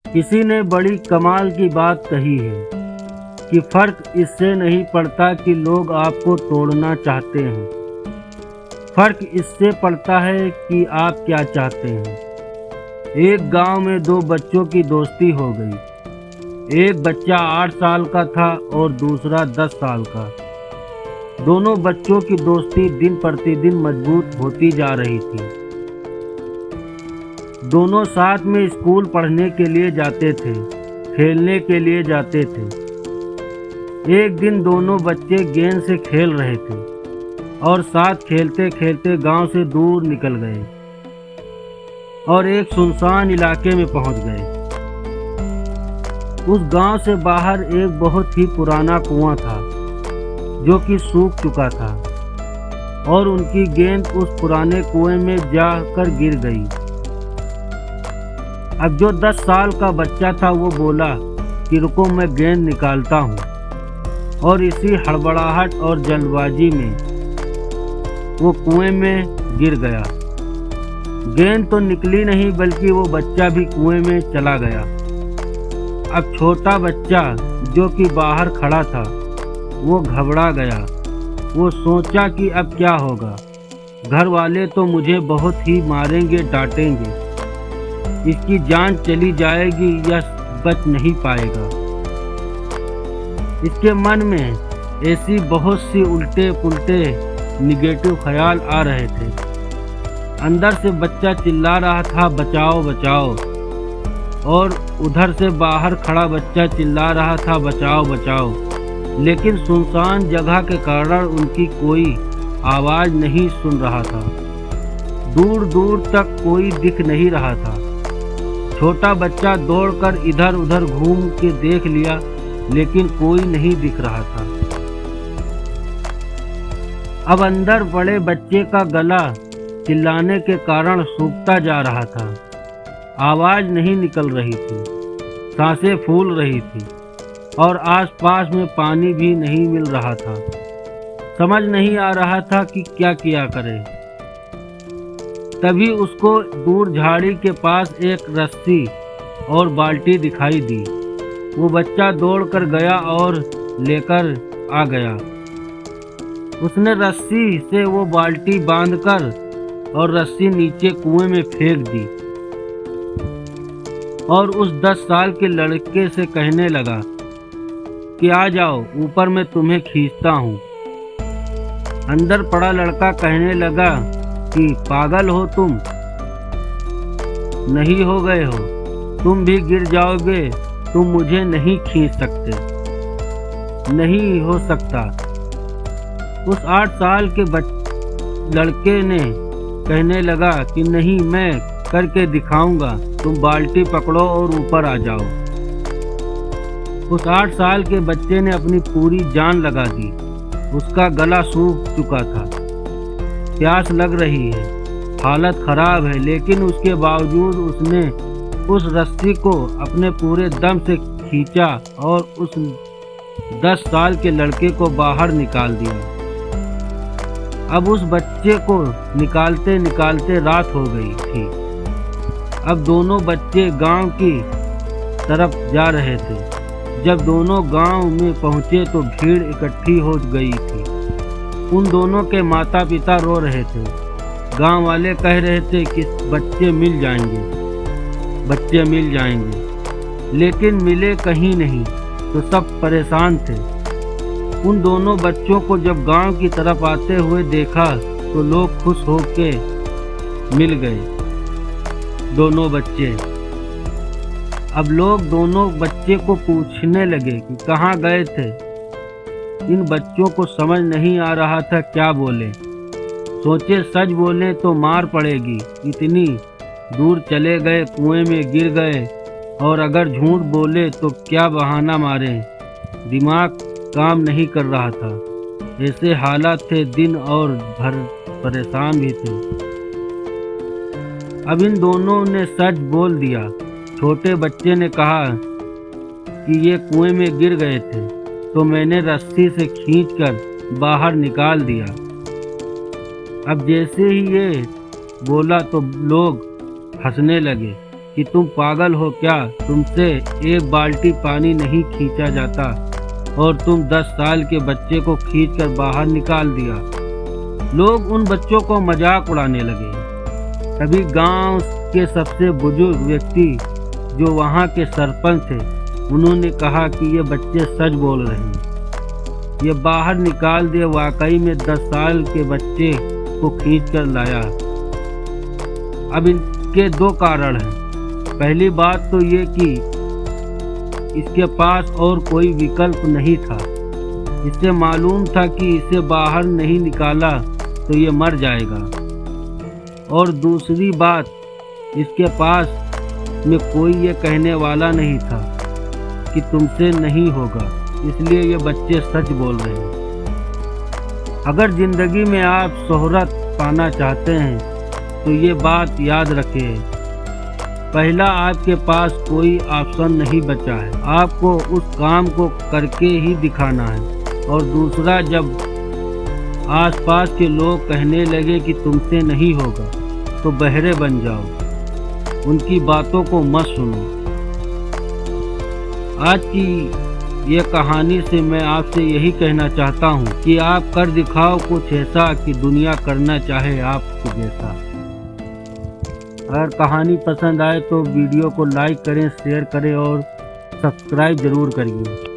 किसी ने बड़ी कमाल की बात कही है कि फर्क इससे नहीं पड़ता कि लोग आपको तोड़ना चाहते हैं, फर्क इससे पड़ता है कि आप क्या चाहते हैं। एक गांव में दो बच्चों की दोस्ती हो गई। एक बच्चा 8 साल का था और दूसरा 10 साल का। दोनों बच्चों की दोस्ती दिन प्रतिदिन मजबूत होती जा रही थी। दोनों साथ में स्कूल पढ़ने के लिए जाते थे, खेलने के लिए जाते थे। एक दिन दोनों बच्चे गेंद से खेल रहे थे और साथ खेलते खेलते गांव से दूर निकल गए और एक सुनसान इलाके में पहुंच गए। उस गांव से बाहर एक बहुत ही पुराना कुआं था जो कि सूख चुका था और उनकी गेंद उस पुराने कुएं में जाकर गिर गई। अब जो 10 साल का बच्चा था वो बोला कि रुको, मैं गेंद निकालता हूँ, और इसी हड़बड़ाहट और जल्दबाजी में वो कुएं में गिर गया। गेंद तो निकली नहीं बल्कि वो बच्चा भी कुएं में चला गया। अब छोटा बच्चा जो कि बाहर खड़ा था वो घबरा गया। वो सोचा कि अब क्या होगा, घर वाले तो मुझे बहुत ही मारेंगे, डांटेंगे, इसकी जान चली जाएगी या बच नहीं पाएगा। इसके मन में ऐसी बहुत सी उल्टे पुल्टे निगेटिव ख्याल आ रहे थे। अंदर से बच्चा चिल्ला रहा था, बचाओ बचाओ, और उधर से बाहर खड़ा बच्चा चिल्ला रहा था, बचाओ बचाओ। लेकिन सुनसान जगह के कारण उनकी कोई आवाज़ नहीं सुन रहा था। दूर दूर तक कोई दिख नहीं रहा था। छोटा बच्चा दौड़कर इधर उधर घूम के देख लिया लेकिन कोई नहीं दिख रहा था। अब अंदर बड़े बच्चे का गला चिल्लाने के कारण सूखता जा रहा था। आवाज़ नहीं निकल रही थी, सांसें फूल रही थी और आसपास में पानी भी नहीं मिल रहा था। समझ नहीं आ रहा था कि क्या किया करे। तभी उसको दूर झाड़ी के पास एक रस्सी और बाल्टी दिखाई दी। वो बच्चा दौड़कर गया और लेकर आ गया। उसने रस्सी से वो बाल्टी बांधकर और रस्सी नीचे कुएं में फेंक दी और उस 10 साल के लड़के से कहने लगा कि आ जाओ, ऊपर मैं तुम्हें खींचता हूँ। अंदर पड़ा लड़का कहने लगा कि पागल हो तुम, नहीं हो गए हो, तुम भी गिर जाओगे, तुम मुझे नहीं खींच सकते, नहीं हो सकता। उस 8 साल के लड़के ने कहने लगा कि नहीं, मैं करके दिखाऊंगा, तुम बाल्टी पकड़ो और ऊपर आ जाओ। उस 8 साल के बच्चे ने अपनी पूरी जान लगा दी। उसका गला सूख चुका था, प्यास लग रही है, हालत खराब है, लेकिन उसके बावजूद उसने उस रस्सी को अपने पूरे दम से खींचा और उस 10 साल के लड़के को बाहर निकाल दिया। अब उस बच्चे को निकालते निकालते रात हो गई थी। अब दोनों बच्चे गांव की तरफ जा रहे थे। जब दोनों गांव में पहुंचे तो भीड़ इकट्ठी हो गई थी। उन दोनों के माता पिता रो रहे थे। गांव वाले कह रहे थे कि बच्चे मिल जाएंगे, बच्चे मिल जाएंगे, लेकिन मिले कहीं नहीं, तो सब परेशान थे। उन दोनों बच्चों को जब गांव की तरफ आते हुए देखा तो लोग खुश होके मिल गए दोनों बच्चे। अब लोग दोनों बच्चे को पूछने लगे कि कहाँ गए थे। इन बच्चों को समझ नहीं आ रहा था क्या बोले। सोचे सच बोले तो मार पड़ेगी, इतनी दूर चले गए, कुएं में गिर गए, और अगर झूठ बोले तो क्या बहाना मारे। दिमाग काम नहीं कर रहा था। ऐसे हालात थे, दिन और भर परेशान भी थे। अब इन दोनों ने सच बोल दिया। छोटे बच्चे ने कहा कि ये कुएं में गिर गए थे तो मैंने रस्सी से खींचकर बाहर निकाल दिया। अब जैसे ही ये बोला तो लोग हंसने लगे कि तुम पागल हो क्या, तुमसे एक बाल्टी पानी नहीं खींचा जाता और तुम 10 साल के बच्चे को खींचकर बाहर निकाल दिया। लोग उन बच्चों को मजाक उड़ाने लगे। तभी गांव के सबसे बुजुर्ग व्यक्ति जो वहां के सरपंच थे, उन्होंने कहा कि ये बच्चे सच बोल रहे हैं, ये बाहर निकाल दिए, वाकई में 10 साल के बच्चे को खींच कर लाया। अब इनके 2 कारण हैं। पहली बात तो ये कि इसके पास और कोई विकल्प नहीं था। इसे मालूम था कि इसे बाहर नहीं निकाला तो ये मर जाएगा। और दूसरी बात, इसके पास में कोई ये कहने वाला नहीं था कि तुमसे नहीं होगा, इसलिए ये बच्चे सच बोल रहे हैं। अगर जिंदगी में आप शोहरत पाना चाहते हैं तो ये बात याद रखें, पहला आपके पास कोई ऑप्शन नहीं बचा है, आपको उस काम को करके ही दिखाना है। और दूसरा, जब आसपास के लोग कहने लगे कि तुमसे नहीं होगा तो बहरे बन जाओ, उनकी बातों को मत सुनो। आज की ये कहानी से मैं आपसे यही कहना चाहता हूँ कि आप कर दिखाओ कुछ ऐसा कि दुनिया करना चाहे आपको जैसा। अगर कहानी पसंद आए तो वीडियो को लाइक करें, शेयर करें और सब्सक्राइब ज़रूर करिए।